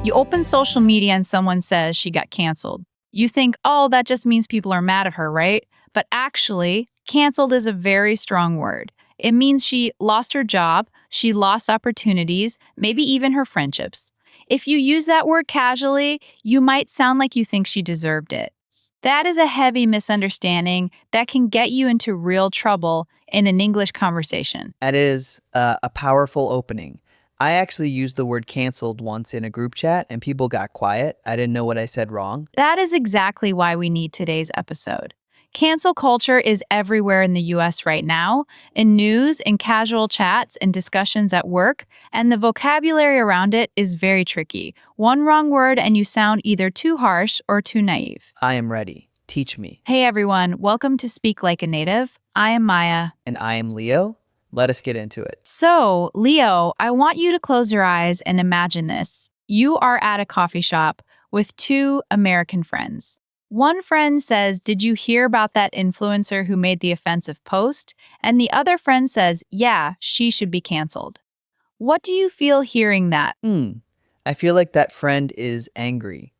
You open social media and someone says she got canceled. You think, oh, that just means people are mad at her, right? But actually, canceled is a very strong word. It means she lost her job, she lost opportunities, maybe even her friendships. If you use that word casually, you might sound like you think she deserved it. That is a heavy misunderstanding that can get you into real trouble in an English conversation. That is a powerful opening. I actually used the word canceled once in a group chat and people got quiet. I didn't know what I said wrong. That is exactly why we need today's episode. Cancel culture is everywhere in the US right now, in news, in casual chats, in discussions at work, and the vocabulary around it is very tricky. One wrong word and you sound either too harsh or too naive. I am ready. Teach me. Hey everyone, welcome to Speak Like a Native. I am Maya. And I am Leo. Let us get into it. So, Leo, I want you to close your eyes and imagine this. You are at a coffee shop with two American friends. One friend says, "Did you hear about that influencer who made the offensive post?" And the other friend says, "Yeah, she should be canceled." What do you feel hearing that? I feel like that friend is angry,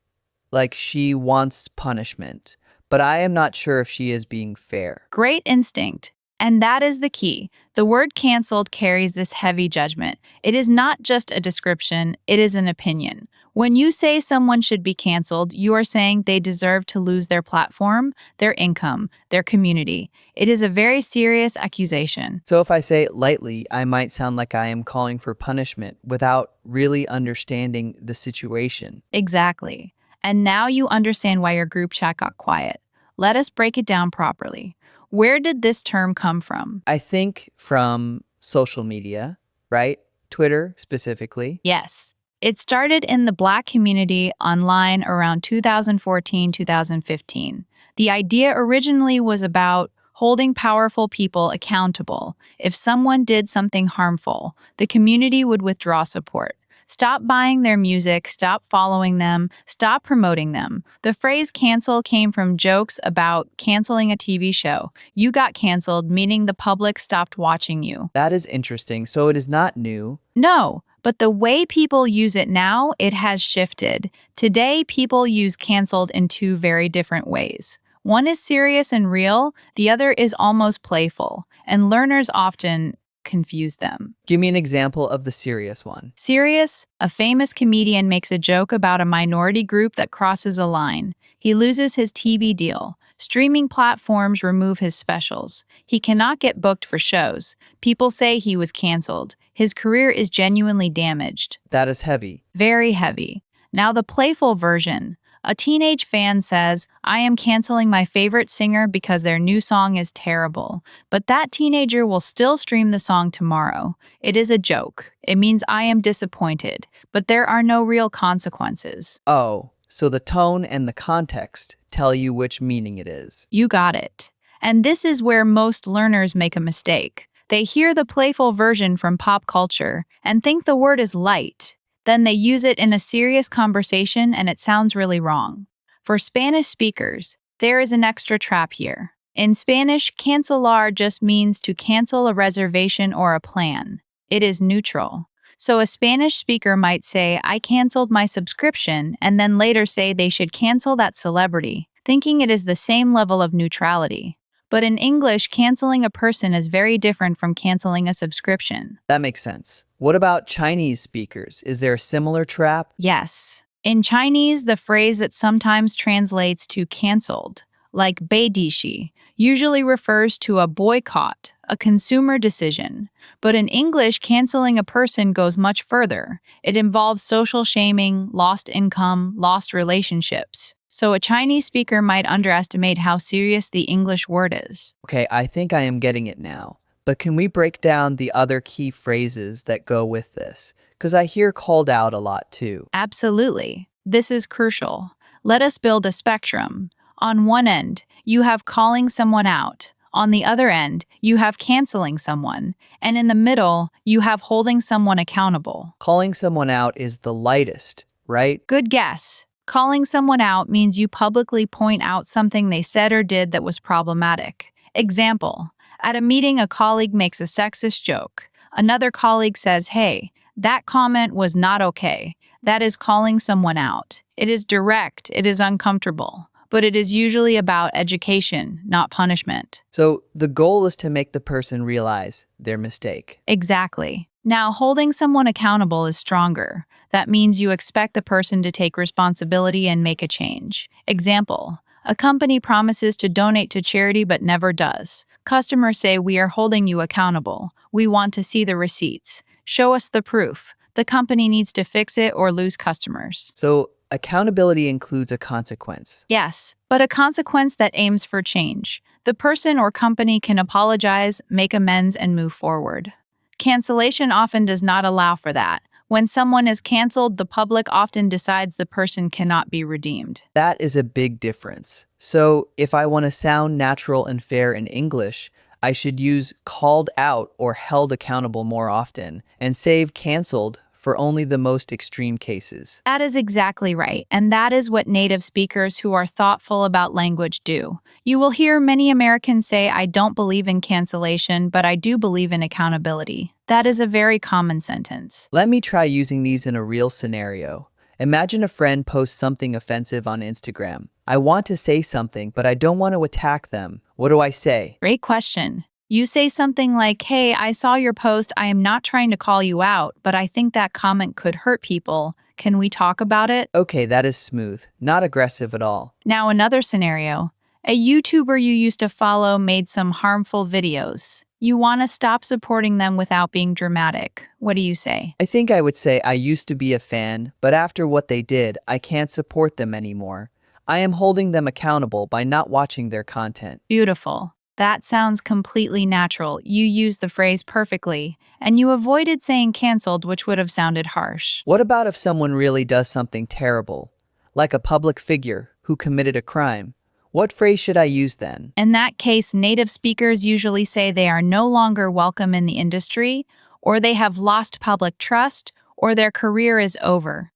like she wants punishment, but I am not sure if she is being fair. Great instinct. And that is the key. The word canceled carries this heavy judgment. It is not just a description, it is an opinion. When you say someone should be canceled, you are saying they deserve to lose their platform, their income, their community. It is a very serious accusation. So if I say it lightly, I might sound like I am calling for punishment without really understanding the situation. Exactly. And now you understand why your group chat got quiet. Let us break it down properly. Where did this term come from? I think from social media, right? Twitter specifically. Yes. It started in the Black community online around 2014-2015. The idea originally was about holding powerful people accountable. If someone did something harmful, the community would withdraw support. Stop buying their music, stop following them, stop promoting them. The phrase cancel came from jokes about canceling a TV show. You got canceled, meaning the public stopped watching you. That is interesting. So it is not new. No, but the way people use it now, it has shifted. Today, people use canceled in two very different ways. One is serious and real, the other is almost playful, and learners often confuse them. Give me an example of the serious one. Serious, a famous comedian makes a joke about a minority group that crosses a line. He loses his TV deal. Streaming platforms remove his specials. He cannot get booked for shows. People say he was canceled. His career is genuinely damaged. That is heavy. Very heavy. Now the playful version. A teenage fan says, "I am canceling my favorite singer because their new song is terrible." But that teenager will still stream the song tomorrow. It is a joke. It means I am disappointed, but there are no real consequences. Oh, so the tone and the context tell you which meaning it is. You got it. And this is where most learners make a mistake. They hear the playful version from pop culture and think the word is light. Then they use it in a serious conversation and it sounds really wrong. For Spanish speakers, there is an extra trap here. In Spanish, cancelar just means to cancel a reservation or a plan. It is neutral. So a Spanish speaker might say, "I canceled my subscription," and then later say they should cancel that celebrity, thinking it is the same level of neutrality. But in English, canceling a person is very different from canceling a subscription. That makes sense. What about Chinese speakers? Is there a similar trap? Yes. In Chinese, the phrase that sometimes translates to canceled, like 被抵消, usually refers to a boycott, a consumer decision. But in English, canceling a person goes much further. It involves social shaming, lost income, lost relationships. So a Chinese speaker might underestimate how serious the English word is. Okay, I think I am getting it now. But can we break down the other key phrases that go with this? Because I hear called out a lot too. Absolutely. This is crucial. Let us build a spectrum. On one end, you have calling someone out. On the other end, you have canceling someone. And in the middle, you have holding someone accountable. Calling someone out is the lightest, right? Good guess. Calling someone out means you publicly point out something they said or did that was problematic. Example, at a meeting, a colleague makes a sexist joke. Another colleague says, "Hey, that comment was not okay." That is calling someone out. It is direct, it is uncomfortable, but it is usually about education, not punishment. So the goal is to make the person realize their mistake. Exactly. Now, holding someone accountable is stronger. That means you expect the person to take responsibility and make a change. Example: a company promises to donate to charity but never does. Customers say, "We are holding you accountable. We want to see the receipts. Show us the proof." The company needs to fix it or lose customers. So accountability includes a consequence. Yes, but a consequence that aims for change. The person or company can apologize, make amends, and move forward. Cancellation often does not allow for that. When someone is canceled, the public often decides the person cannot be redeemed. That is a big difference. So if I want to sound natural and fair in English, I should use called out or held accountable more often and save canceled for only the most extreme cases. That is exactly right, and that is what native speakers who are thoughtful about language do. You will hear many Americans say, "I don't believe in cancellation, but I do believe in accountability." That is a very common sentence. Let me try using these in a real scenario. Imagine a friend posts something offensive on Instagram. I want to say something, but I don't want to attack them. What do I say? Great question. You say something like, "Hey, I saw your post. I am not trying to call you out, but I think that comment could hurt people. Can we talk about it?" Okay, that is smooth, not aggressive at all. Now, another scenario. A YouTuber you used to follow made some harmful videos. You want to stop supporting them without being dramatic. What do you say? I think I would say I used to be a fan, but after what they did, I can't support them anymore. I am holding them accountable by not watching their content. Beautiful. That sounds completely natural. You used the phrase perfectly, and you avoided saying canceled, which would have sounded harsh. What about if someone really does something terrible, like a public figure who committed a crime? What phrase should I use then? In that case, native speakers usually say they are no longer welcome in the industry, or they have lost public trust, or their career is over.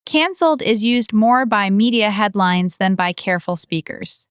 Cancelled is used more by media headlines than by careful speakers.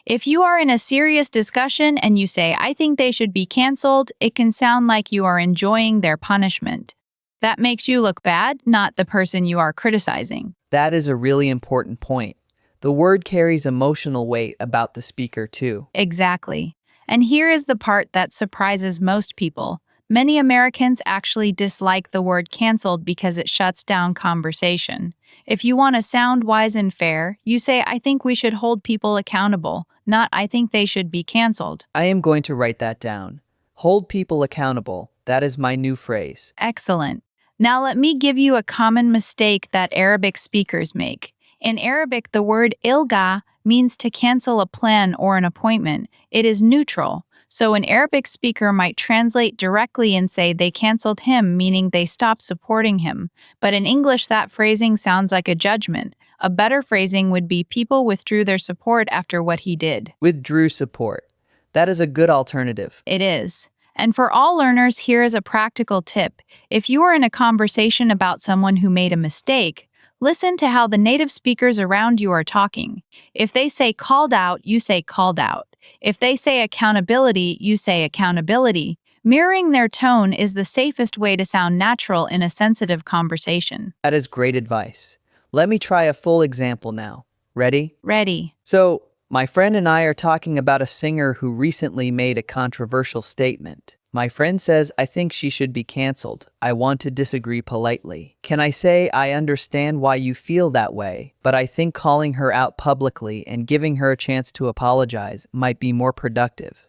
If you are in a serious discussion and you say, "I think they should be canceled," it can sound like you are enjoying their punishment. That makes you look bad, not the person you are criticizing. That is a really important point. The word carries emotional weight about the speaker too. Exactly. And here is the part that surprises most people. Many Americans actually dislike the word canceled because it shuts down conversation. If you want to sound wise and fair, you say, "I think we should hold people accountable," not "I think they should be canceled." I am going to write that down. Hold people accountable. That is my new phrase. Excellent. Now let me give you a common mistake that Arabic speakers make. In Arabic, the word ilga means to cancel a plan or an appointment. It is neutral. So an Arabic speaker might translate directly and say they canceled him, meaning they stopped supporting him. But in English, that phrasing sounds like a judgment. A better phrasing would be people withdrew their support after what he did. Withdrew support. That is a good alternative. It is. And for all learners, here is a practical tip. If you are in a conversation about someone who made a mistake, listen to how the native speakers around you are talking. If they say called out, you say called out. If they say accountability, you say accountability. Mirroring their tone is the safest way to sound natural in a sensitive conversation. That is great advice. Let me try a full example now. Ready? Ready. So, my friend and I are talking about a singer who recently made a controversial statement. My friend says, "I think she should be canceled. I want to disagree politely. Can I say, I understand why you feel that way, but I think calling her out publicly and giving her a chance to apologize might be more productive."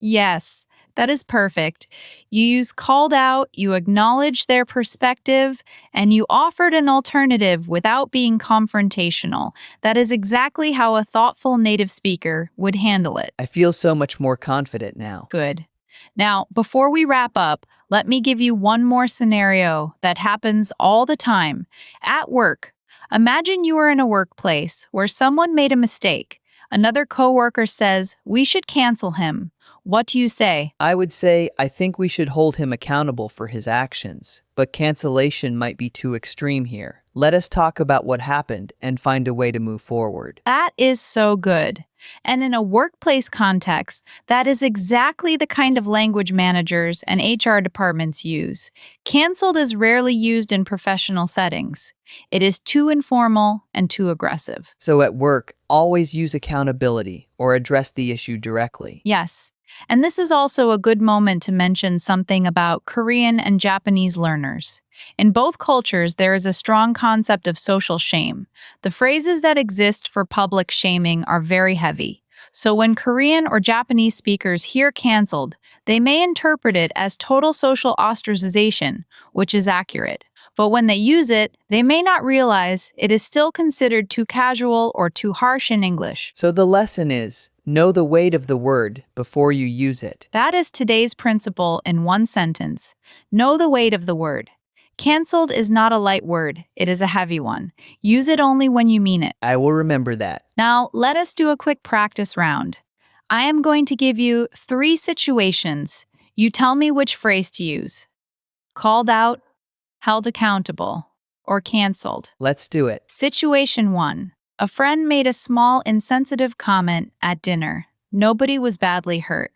Yes, that is perfect. You use called out, you acknowledge their perspective, and you offered an alternative without being confrontational. That is exactly how a thoughtful native speaker would handle it. I feel so much more confident now. Good. Now, before we wrap up, let me give you one more scenario that happens all the time. At work, imagine you are in a workplace where someone made a mistake. Another coworker says, "We should cancel him." What do you say? I would say, I think we should hold him accountable for his actions, but cancellation might be too extreme here. Let us talk about what happened and find a way to move forward. That is so good. And in a workplace context, that is exactly the kind of language managers and HR departments use. Canceled is rarely used in professional settings. It is too informal and too aggressive. So at work, always use accountability or address the issue directly. Yes. And this is also a good moment to mention something about Korean and Japanese learners. In both cultures, there is a strong concept of social shame. The phrases that exist for public shaming are very heavy. So when Korean or Japanese speakers hear canceled, they may interpret it as total social ostracization, which is accurate. But when they use it, they may not realize it is still considered too casual or too harsh in English. So the lesson is, know the weight of the word before you use it. That is today's principle in one sentence. Know the weight of the word. Cancelled is not a light word, it is a heavy one. Use it only when you mean it. I will remember that. Now, let us do a quick practice round. I am going to give you 3 situations. You tell me which phrase to use. Called out, held accountable, or canceled. Let's do it. Situation 1. A friend made a small insensitive comment at dinner. Nobody was badly hurt.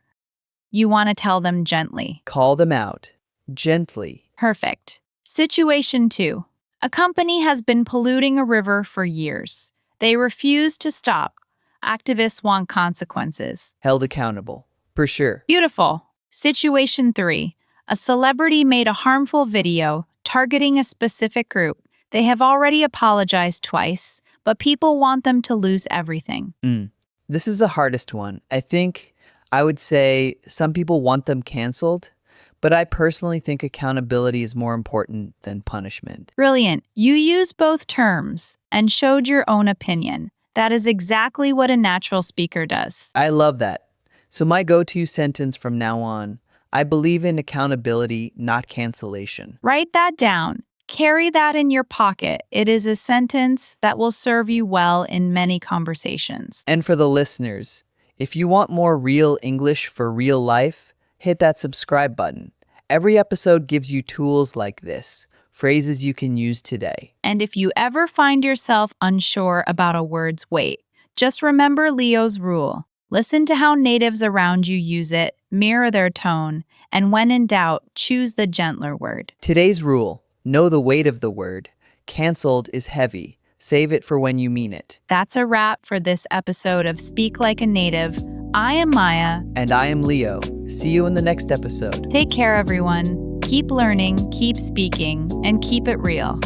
You want to tell them gently. Call them out. Gently. Perfect. Situation 2. A company has been polluting a river for years. They refuse to stop. Activists want consequences. Held accountable. For sure. Beautiful. Situation 3. A celebrity made a harmful video targeting a specific group. They have already apologized twice, but people want them to lose everything. This is the hardest one. I think I would say some people want them canceled, but I personally think accountability is more important than punishment. Brilliant. You used both terms and showed your own opinion. That is exactly what a natural speaker does. I love that. So my go-to sentence from now on, I believe in accountability, not cancellation. Write that down. Carry that in your pocket. It is a sentence that will serve you well in many conversations. And for the listeners, if you want more real English for real life, hit that subscribe button. Every episode gives you tools like this, phrases you can use today. And if you ever find yourself unsure about a word's weight, just remember Leo's rule. Listen to how natives around you use it, mirror their tone, and when in doubt, choose the gentler word. Today's rule, know the weight of the word. Canceled is heavy. Save it for when you mean it. That's a wrap for this episode of Speak Like a Native. I am Maya. And I am Leo. See you in the next episode. Take care, everyone. Keep learning, keep speaking, and keep it real.